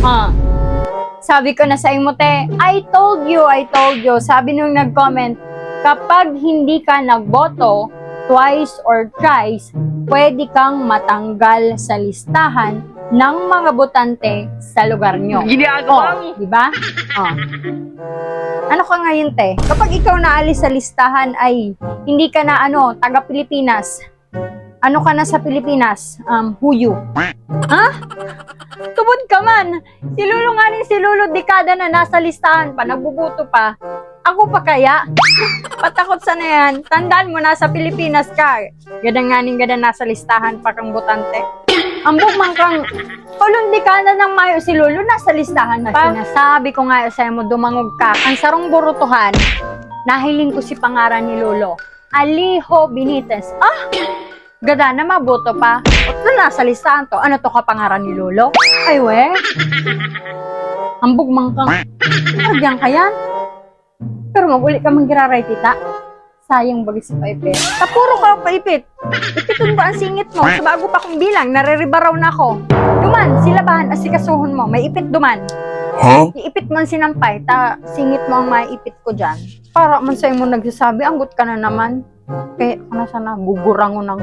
Ah, sabi ko na sa imo, te, I told you. Sabi nung nag-comment, kapag hindi ka nagboto twice or thrice, pwede kang matanggal sa listahan ng mga botante sa lugar nyo. Ginagawa mo. Di ba? Oh. Ano ka ngayon, te? Kapag ikaw naalis sa listahan ay hindi ka na taga Pilipinas. Ano ka na sa Pilipinas? Huyu. Ha? Tubod ka man. Si Lolo dekada na nasa listahan pa, nagbubuto pa. Ako pa kaya? Patakot sa na yan. Tandaan mo, nasa Pilipinas ka. Gadanganing nasa listahan pa kang botante. Ambog man kang ulong dekada ng Mayo, si Lolo nasa listahan pa. Sinasabi ko nga sa mo, dumangog ka. Ang sarong burutuhan, nahiling ko si pangaran ni Lolo. Alijo Benitez. Gada na maboto pa. At nasa listahan to. Ano to kapangaran ni Lolo? Ay we. Ambog man kang. Nagyang ka yan. Pero maguli ka manggiraray, tita. Sayang bagay sa paipit. Tapuro ka paipit. Ipiton ba ang singit mo? Sa bago pa kong bilang, nariribaraw na ako. Duman, silabahan, asikasuhon mo. May ipit duman. Iipit man sinampay, singit mo ang maiipit ko dyan. Para man sa'yo mo nagsasabi, anggot ka na naman. Kaya, sana gugurang ko ng...